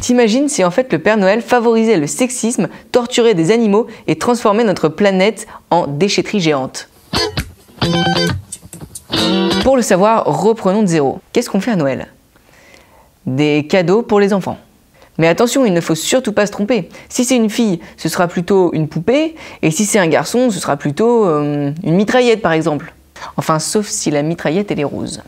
T'imagines si en fait le Père Noël favorisait le sexisme, torturait des animaux et transformait notre planète en déchetterie géante? Pour le savoir, reprenons de zéro. Qu'est-ce qu'on fait à Noël? Des cadeaux pour les enfants. Mais attention, il ne faut surtout pas se tromper. Si c'est une fille, ce sera plutôt une poupée, et si c'est un garçon, ce sera plutôt une mitraillette par exemple. Enfin, sauf si la mitraillette elle est rose.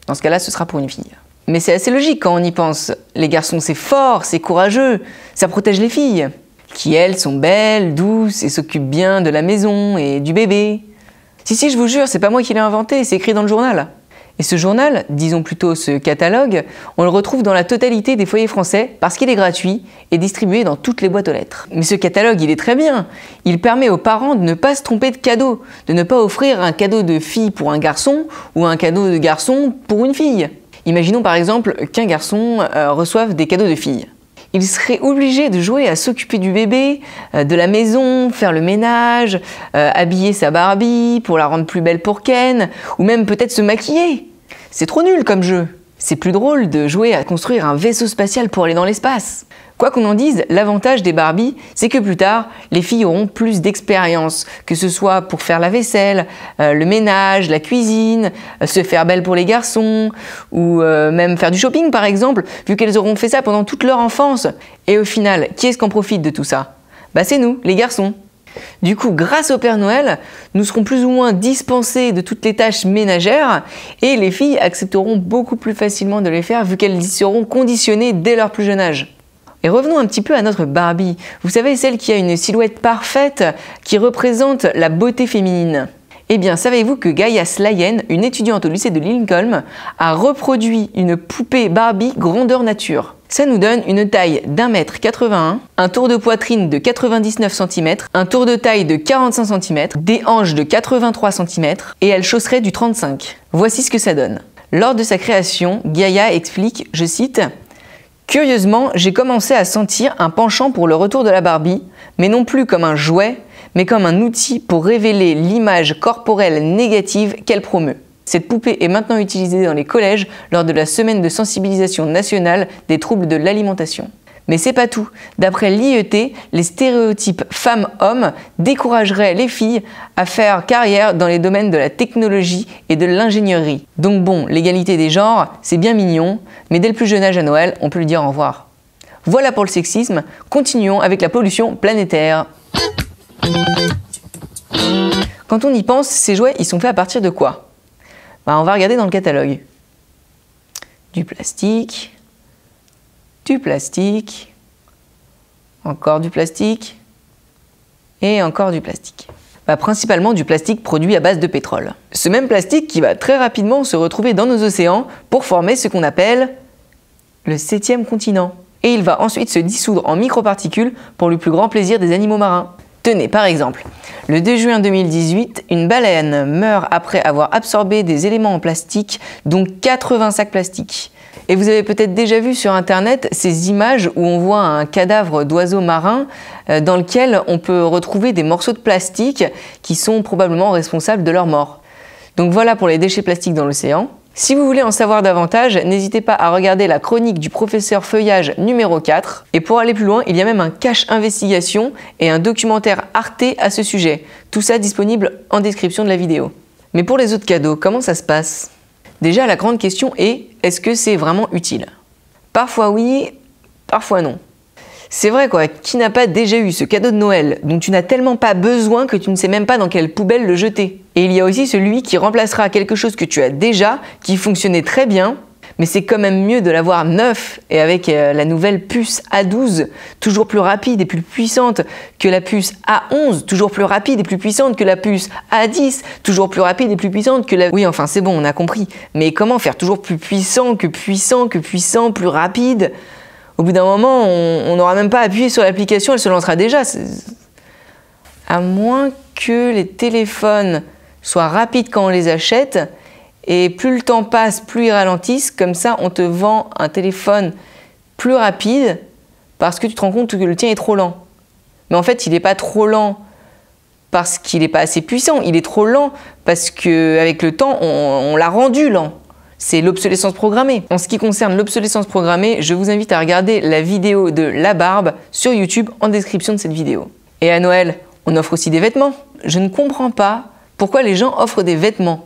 Dans ce cas-là, ce sera pour une fille. Mais c'est assez logique quand on y pense. Les garçons, c'est fort, c'est courageux, ça protège les filles, qui elles sont belles, douces et s'occupent bien de la maison et du bébé. Si, je vous jure, c'est pas moi qui l'ai inventé, c'est écrit dans le journal. Et ce journal, disons plutôt ce catalogue, on le retrouve dans la totalité des foyers français parce qu'il est gratuit et distribué dans toutes les boîtes aux lettres. Mais ce catalogue, il est très bien. Il permet aux parents de ne pas se tromper de cadeau, de ne pas offrir un cadeau de fille pour un garçon ou un cadeau de garçon pour une fille. Imaginons par exemple qu'un garçon reçoive des cadeaux de fille. Il serait obligé de jouer à s'occuper du bébé, de la maison, faire le ménage, habiller sa Barbie pour la rendre plus belle pour Ken, ou même peut-être se maquiller. C'est trop nul comme jeu. C'est plus drôle de jouer à construire un vaisseau spatial pour aller dans l'espace. Quoi qu'on en dise, l'avantage des Barbies, c'est que plus tard, les filles auront plus d'expérience, que ce soit pour faire la vaisselle, le ménage, la cuisine, se faire belle pour les garçons, ou même faire du shopping par exemple, vu qu'elles auront fait ça pendant toute leur enfance. Et au final, qui est-ce qu'en profite de tout ça? Bah c'est nous, les garçons. Du coup, grâce au Père Noël, nous serons plus ou moins dispensés de toutes les tâches ménagères et les filles accepteront beaucoup plus facilement de les faire vu qu'elles y seront conditionnées dès leur plus jeune âge. Et revenons un petit peu à notre Barbie. Vous savez, celle qui a une silhouette parfaite, qui représente la beauté féminine. Eh bien, savez-vous que Gaia Slayen, une étudiante au lycée de Lincoln, a reproduit une poupée Barbie grandeur nature. Ça nous donne une taille d'1,81 m, un tour de poitrine de 99 cm, un tour de taille de 45 cm, des hanches de 83 cm et elle chausserait du 35. Voici ce que ça donne. Lors de sa création, Gaia explique, je cite, « Curieusement, j'ai commencé à sentir un penchant pour le retour de la Barbie, mais non plus comme un jouet, mais comme un outil pour révéler l'image corporelle négative qu'elle promeut. Cette poupée est maintenant utilisée dans les collèges lors de la semaine de sensibilisation nationale des troubles de l'alimentation. Mais c'est pas tout. D'après l'IET, les stéréotypes femmes-hommes décourageraient les filles à faire carrière dans les domaines de la technologie et de l'ingénierie. Donc bon, l'égalité des genres, c'est bien mignon, mais dès le plus jeune âge à Noël, on peut lui dire au revoir. Voilà pour le sexisme, continuons avec la pollution planétaire. Quand on y pense, ces jouets, ils sont faits à partir de quoi? On va regarder dans le catalogue. Du plastique, encore du plastique et encore du plastique. Principalement du plastique produit à base de pétrole. Ce même plastique qui va très rapidement se retrouver dans nos océans pour former ce qu'on appelle le 7e continent. Et il va ensuite se dissoudre en microparticules pour le plus grand plaisir des animaux marins. Tenez, par exemple, le 2 juin 2018, une baleine meurt après avoir absorbé des éléments en plastique, dont 80 sacs plastiques. Et vous avez peut-être déjà vu sur internet ces images où on voit un cadavre d'oiseau marin dans lequel on peut retrouver des morceaux de plastique qui sont probablement responsables de leur mort. Donc voilà pour les déchets plastiques dans l'océan. Si vous voulez en savoir davantage, n'hésitez pas à regarder la chronique du professeur Feuillage numéro 4. Et pour aller plus loin, il y a même un cache investigation et un documentaire Arte à ce sujet. Tout ça disponible en description de la vidéo. Mais pour les autres cadeaux, comment ça se passe? Déjà, la grande question est, est-ce que c'est vraiment utile? Parfois oui, parfois non. C'est vrai quoi, qui n'a pas déjà eu ce cadeau de Noël dont tu n'as tellement pas besoin que tu ne sais même pas dans quelle poubelle le jeter? Et il y a aussi celui qui remplacera quelque chose que tu as déjà, qui fonctionnait très bien, mais c'est quand même mieux de l'avoir neuf et avec la nouvelle puce A12, toujours plus rapide et plus puissante que la puce A11, toujours plus rapide et plus puissante que la puce A10, toujours plus rapide et plus puissante que la... Oui, enfin c'est bon, on a compris. Mais comment faire toujours plus puissant, plus rapide? Au bout d'un moment, on n'aura même pas appuyé sur l'application, elle se lancera déjà. À moins que les téléphones soient rapides quand on les achète, et plus le temps passe, plus ils ralentissent. Comme ça, on te vend un téléphone plus rapide parce que tu te rends compte que le tien est trop lent. Mais en fait, il n'est pas trop lent parce qu'il n'est pas assez puissant. Il est trop lent parce qu'avec le temps, on l'a rendu lent. c'est l'obsolescence programmée. En ce qui concerne l'obsolescence programmée, je vous invite à regarder la vidéo de La Barbe sur YouTube en description de cette vidéo. Et à Noël, on offre aussi des vêtements. Je ne comprends pas pourquoi les gens offrent des vêtements.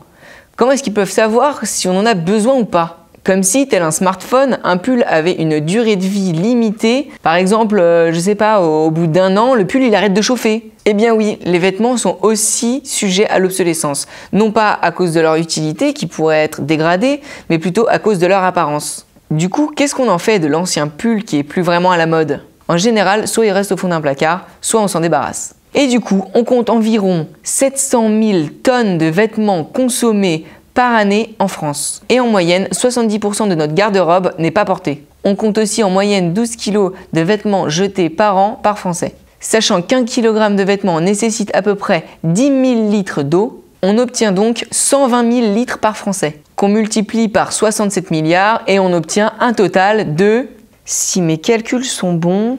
Comment est-ce qu'ils peuvent savoir si on en a besoin ou pas? Comme si, tel un smartphone, un pull avait une durée de vie limitée. Par exemple, je sais pas, au bout d'1 an, le pull il arrête de chauffer. Eh bien oui, les vêtements sont aussi sujets à l'obsolescence. Non pas à cause de leur utilité qui pourrait être dégradée, mais plutôt à cause de leur apparence. Du coup, qu'est-ce qu'on en fait de l'ancien pull qui est plus vraiment à la mode? En général, soit il reste au fond d'un placard, soit on s'en débarrasse. Et du coup, on compte environ 700 000 tonnes de vêtements consommés par année en France. Et en moyenne, 70% de notre garde-robe n'est pas portée. On compte aussi en moyenne 12 kg de vêtements jetés par an par Français. Sachant qu'1 kg de vêtements nécessite à peu près 10 000 litres d'eau, on obtient donc 120 000 litres par Français, qu'on multiplie par 67 milliards et on obtient un total de, si mes calculs sont bons,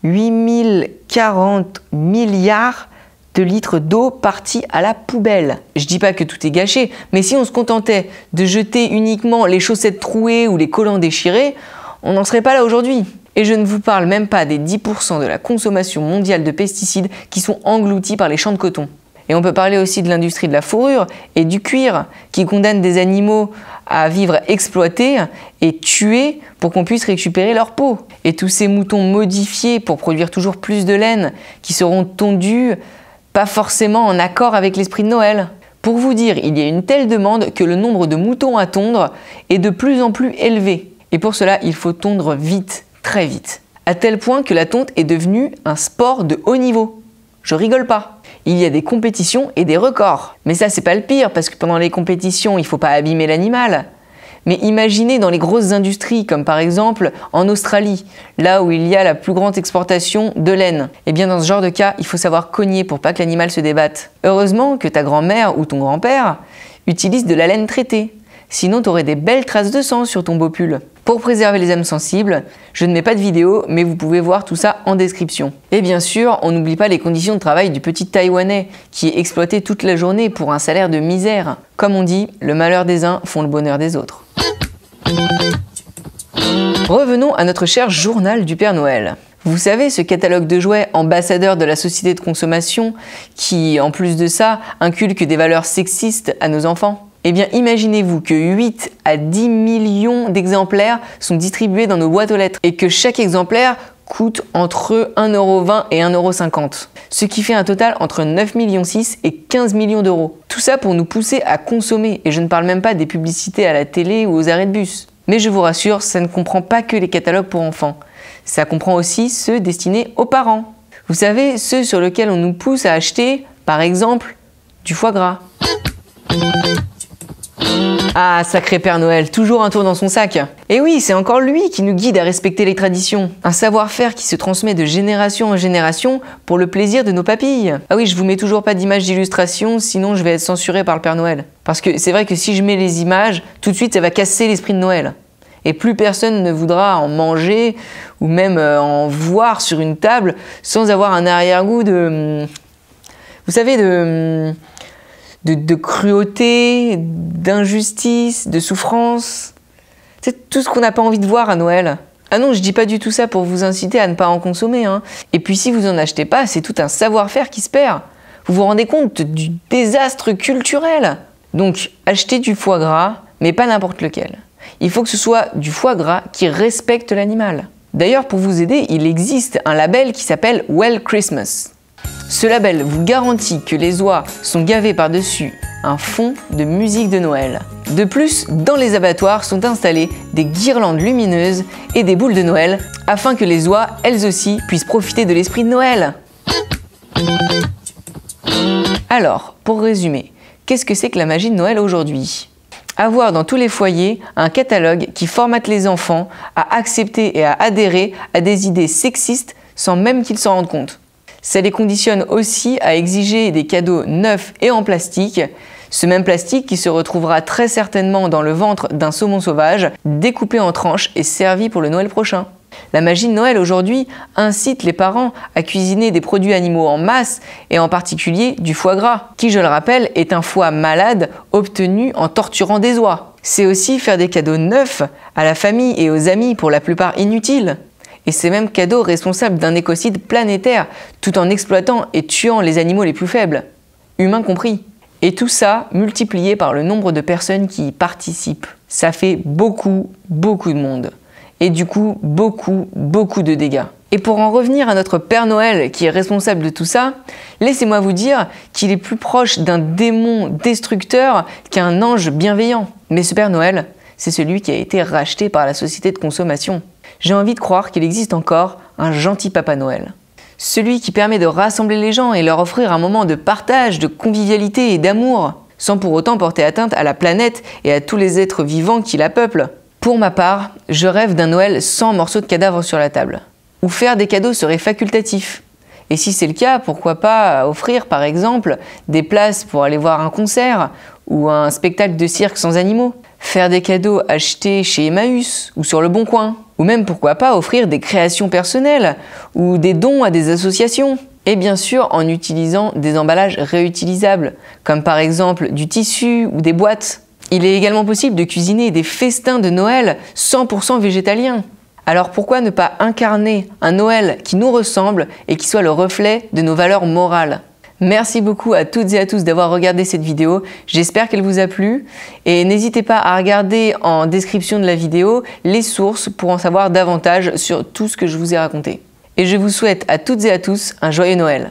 8040 milliards de litres d'eau partis à la poubelle. Je dis pas que tout est gâché, mais si on se contentait de jeter uniquement les chaussettes trouées ou les collants déchirés, on n'en serait pas là aujourd'hui. Et je ne vous parle même pas des 10% de la consommation mondiale de pesticides qui sont engloutis par les champs de coton. Et on peut parler aussi de l'industrie de la fourrure et du cuir qui condamne des animaux à vivre exploités et tués pour qu'on puisse récupérer leur peau. Et tous ces moutons modifiés pour produire toujours plus de laine qui seront tondus pas forcément en accord avec l'esprit de Noël. Pour vous dire, il y a une telle demande que le nombre de moutons à tondre est de plus en plus élevé. Et pour cela, il faut tondre vite, très vite. À tel point que la tonte est devenue un sport de haut niveau. Je rigole pas. Il y a des compétitions et des records. Mais ça, c'est pas le pire, parce que pendant les compétitions, il faut pas abîmer l'animal. Mais imaginez dans les grosses industries, comme par exemple en Australie, là où il y a la plus grande exportation de laine. Et bien dans ce genre de cas, il faut savoir cogner pour pas que l'animal se débatte. Heureusement que ta grand-mère ou ton grand-père utilise de la laine traitée. Sinon, tu aurais des belles traces de sang sur ton beau pull. Pour préserver les âmes sensibles, je ne mets pas de vidéo, mais vous pouvez voir tout ça en description. Et bien sûr, on n'oublie pas les conditions de travail du petit Taïwanais, qui est exploité toute la journée pour un salaire de misère. Comme on dit, le malheur des uns font le bonheur des autres. Revenons à notre cher journal du Père Noël. Vous savez, ce catalogue de jouets ambassadeur de la société de consommation qui, en plus de ça, inculque des valeurs sexistes à nos enfants? Eh bien, imaginez-vous que 8 à 10 millions d'exemplaires sont distribués dans nos boîtes aux lettres et que chaque exemplaire coûte entre 1,20 € et 1,50 €, ce qui fait un total entre 9,6 millions et 15 millions d'euros. Tout ça pour nous pousser à consommer, et je ne parle même pas des publicités à la télé ou aux arrêts de bus. Mais je vous rassure, ça ne comprend pas que les catalogues pour enfants, ça comprend aussi ceux destinés aux parents. Vous savez, ceux sur lesquels on nous pousse à acheter, par exemple, du foie gras. Ah, sacré Père Noël, toujours un tour dans son sac. Et oui, c'est encore lui qui nous guide à respecter les traditions. Un savoir-faire qui se transmet de génération en génération pour le plaisir de nos papilles. Ah oui, je vous mets toujours pas d'image d'illustration, sinon je vais être censuré par le Père Noël. Parce que c'est vrai que si je mets les images, tout de suite ça va casser l'esprit de Noël. Et plus personne ne voudra en manger ou même en voir sur une table sans avoir un arrière-goût de... Vous savez, de cruauté, d'injustice, de souffrance. C'est tout ce qu'on n'a pas envie de voir à Noël. Ah non, je dis pas du tout ça pour vous inciter à ne pas en consommer, hein. Et puis si vous en achetez pas, c'est tout un savoir-faire qui se perd. Vous vous rendez compte du désastre culturel? Donc, achetez du foie gras, mais pas n'importe lequel. Il faut que ce soit du foie gras qui respecte l'animal. D'ailleurs, pour vous aider, il existe un label qui s'appelle Well Christmas. Ce label vous garantit que les oies sont gavées par-dessus un fond de musique de Noël. De plus, dans les abattoirs sont installées des guirlandes lumineuses et des boules de Noël afin que les oies, elles aussi, puissent profiter de l'esprit de Noël. Alors, pour résumer, qu'est-ce que c'est que la magie de Noël aujourd'hui? Avoir dans tous les foyers un catalogue qui formate les enfants à accepter et à adhérer à des idées sexistes sans même qu'ils s'en rendent compte. Ça les conditionne aussi à exiger des cadeaux neufs et en plastique, ce même plastique qui se retrouvera très certainement dans le ventre d'un saumon sauvage, découpé en tranches et servi pour le Noël prochain. La magie de Noël aujourd'hui incite les parents à cuisiner des produits animaux en masse et en particulier du foie gras, qui je le rappelle est un foie malade obtenu en torturant des oies. C'est aussi faire des cadeaux neufs à la famille et aux amis, pour la plupart inutiles. Et ces mêmes cadeaux responsables d'un écocide planétaire, tout en exploitant et tuant les animaux les plus faibles, humains compris. Et tout ça multiplié par le nombre de personnes qui y participent. Ça fait beaucoup de monde. Et du coup, beaucoup de dégâts. Et pour en revenir à notre Père Noël qui est responsable de tout ça, laissez-moi vous dire qu'il est plus proche d'un démon destructeur qu'un ange bienveillant. Mais ce Père Noël, c'est celui qui a été racheté par la société de consommation. J'ai envie de croire qu'il existe encore un gentil Papa Noël. Celui qui permet de rassembler les gens et leur offrir un moment de partage, de convivialité et d'amour, sans pour autant porter atteinte à la planète et à tous les êtres vivants qui la peuplent. Pour ma part, je rêve d'un Noël sans morceaux de cadavres sur la table, où faire des cadeaux serait facultatif. Et si c'est le cas, pourquoi pas offrir par exemple des places pour aller voir un concert ou un spectacle de cirque sans animaux. Faire des cadeaux achetés chez Emmaüs ou sur Le Bon Coin. Ou même pourquoi pas offrir des créations personnelles ou des dons à des associations. Et bien sûr en utilisant des emballages réutilisables, comme par exemple du tissu ou des boîtes. Il est également possible de cuisiner des festins de Noël 100% végétaliens. Alors pourquoi ne pas incarner un Noël qui nous ressemble et qui soit le reflet de nos valeurs morales? Merci beaucoup à toutes et à tous d'avoir regardé cette vidéo, j'espère qu'elle vous a plu et n'hésitez pas à regarder en description de la vidéo les sources pour en savoir davantage sur tout ce que je vous ai raconté. Et je vous souhaite à toutes et à tous un joyeux Noël.